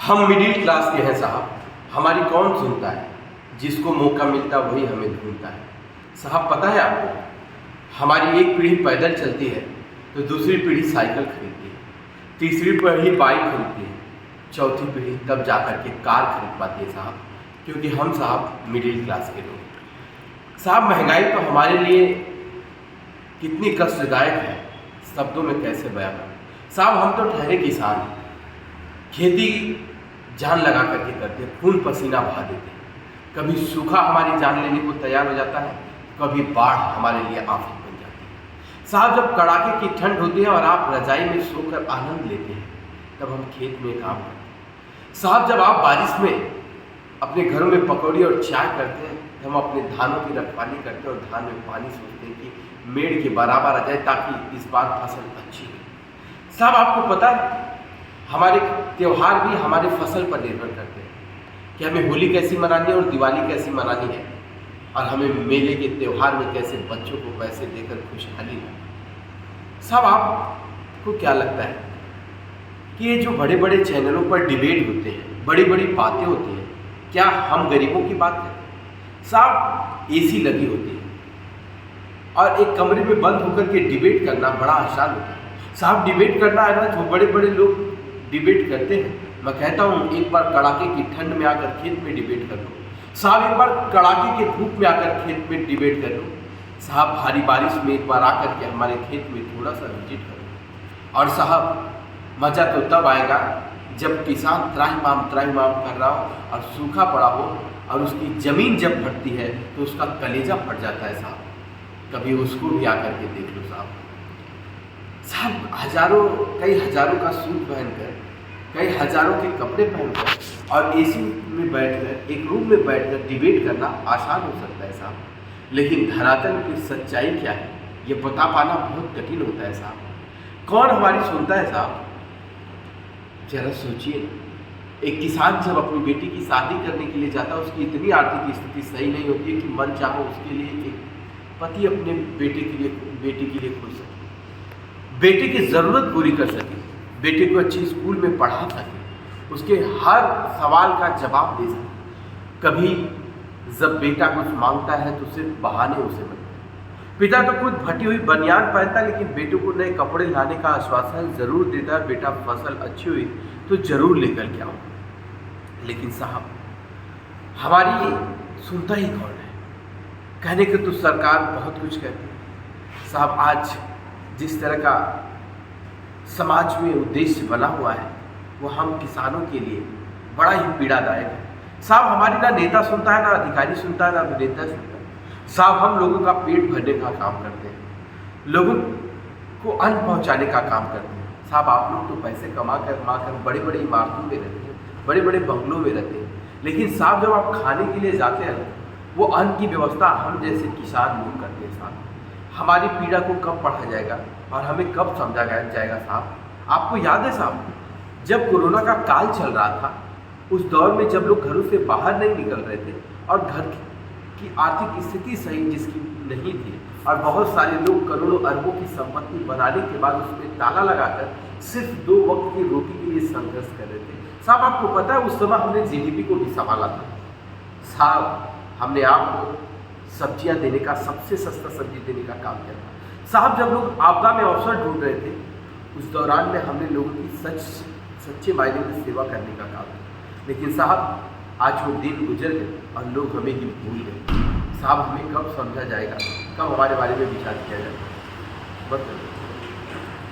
हम middle class के हैं साहब, हमारी कौन सुनता है। जिसको मौका मिलता वही हमें ढूंढता है। साहब पता है आपको, हमारी एक पीढ़ी पैदल चलती है तो दूसरी पीढ़ी साइकिल खरीदती है, तीसरी पीढ़ी बाइक खरीदती है, चौथी पीढ़ी तब जाकर के कार खरीद पाती है साहब, क्योंकि हम साहब मिडिल क्लास के लोग। साहब महंगाई तो हमारे लिए कितनी कष्टदायक है, शब्दों में कैसे बयां करें। साहब हम तो ठहरे किसान हैं, खेती जान लगा करके करते हैं, खून पसीना बहा देते हैं। कभी सूखा हमारी जान लेने को तैयार हो जाता है, कभी बाढ़ हमारे लिए आफत बन जाती है। साहब जब कड़ाके की ठंड होती है और आप रजाई में सोकर आनंद लेते हैं, तब हम खेत में काम करते हैं। साहब जब आप बारिश में अपने घरों में पकौड़ी और चाय करते हैं, तो हम अपने धानों की रखवाली करते हैं और धान में पानी सोचते हैं कि मेड़ के बराबर आ जाए ताकि इस बार फसल अच्छी हो। साहब आपको पता है, हमारे त्यौहार भी हमारे फसल पर निर्भर करते हैं कि हमें होली कैसी मनानी है और दिवाली कैसी मनानी है, और हमें मेले के त्यौहार में कैसे बच्चों को पैसे देकर खुशहाली लानी। साहब आपको क्या लगता है कि ये जो बड़े बड़े चैनलों पर डिबेट होते हैं, बड़ी बड़ी बातें होती हैं, क्या हम गरीबों की बात करें? साहब एसी लगी होती है और एक कमरे में बंद होकर के डिबेट करना बड़ा आसान होता है। साहब डिबेट करना है ना, तो बड़े बड़े लोग डिबेट करते हैं। मैं कहता हूँ एक बार कड़ाके की ठंड में आकर खेत में डिबेट कर लो साहब, एक बार कड़ाके के धूप में आकर खेत में डिबेट कर लो साहब, भारी बारिश में एक बार आकर के हमारे खेत में थोड़ा सा विजिट करो। और साहब मज़ा तो तब आएगा जब किसान त्राहिमाम कर रहा हो और सूखा पड़ा हो और उसकी ज़मीन जब फटती है तो उसका कलेजा फट जाता है साहब। कभी उसको भी आकर के देख लो साहब। साहब कई हज़ारों का सूट पहनकर, कई हज़ारों के कपड़े पहनकर और एसी में बैठकर, एक रूम में बैठकर डिबेट करना आसान हो सकता है साहब, लेकिन धरातल की सच्चाई क्या है ये बता पाना बहुत कठिन होता है साहब। कौन हमारी सुनता है साहब? जरा सोचिए, एक किसान जब अपनी बेटी की शादी करने के लिए जाता है, उसकी इतनी आर्थिक स्थिति सही नहीं होती है कि मन चाहो उसके लिए एक पति अपने बेटी के लिए खोज सके, बेटे की ज़रूरत पूरी कर सके, बेटे को अच्छी स्कूल में पढ़ा सके, उसके हर सवाल का जवाब दे सके। कभी जब बेटा कुछ मांगता है तो सिर्फ बहाने उसे बनते हैं। पिता तो खुद फटी हुई बनियान पहनता है, लेकिन बेटे को नए कपड़े लाने का आश्वासन ज़रूर देता है, बेटा फसल अच्छी हुई तो ज़रूर लेकर के आओ। लेकिन साहब हमारी सुनता ही कौन है? कहने के तो सरकार बहुत कुछ कहती है साहब। आज जिस तरह का समाज में उद्देश्य बना हुआ है वो हम किसानों के लिए बड़ा ही पीड़ादायक है साहब। हमारी ना नेता सुनता है, ना अधिकारी सुनता है, ना अभिनेता सुनता है साहब। हम लोगों का पेट भरने का काम करते हैं, लोगों को अन्न पहुंचाने का काम करते हैं साहब। आप लोग तो पैसे कमा कर बड़े बड़े इमारतों में रहते हैं, बड़े बड़े बंगलों में रहते हैं, लेकिन साहब जब आप खाने के लिए जाते हैं वो अन्न की व्यवस्था हम जैसे किसान लोग करते हैं साहब। हमारी पीड़ा को कब पढ़ा जाएगा और हमें कब समझा जाएगा साहब? आपको याद है साहब, जब कोरोना का काल चल रहा था, उस दौर में जब लोग घरों से बाहर नहीं निकल रहे थे और घर की आर्थिक स्थिति सही जिसकी नहीं थी, और बहुत सारे लोग करोड़ों अरबों की संपत्ति बनाने के बाद उसमें ताला लगाकर सिर्फ 2 वक्त की रोटी के लिए संघर्ष कर रहे थे साहब। आपको पता है उस समय हमने जीडीपी को भी संभाला था साहब। हमने आपको सब्जियां देने का, सबसे सस्ता सब्जी देने का काम किया था साहब। जब लोग आपदा में अवसर ढूंढ रहे थे, उस दौरान में हमने लोगों की सच्चे मायने में सेवा करने का काम किया। लेकिन साहब आज वो दिन गुजर गए और लोग हमें ही भूल गए साहब। हमें कब समझा जाएगा, कब हमारे बारे में विचार किया जाएगा? बस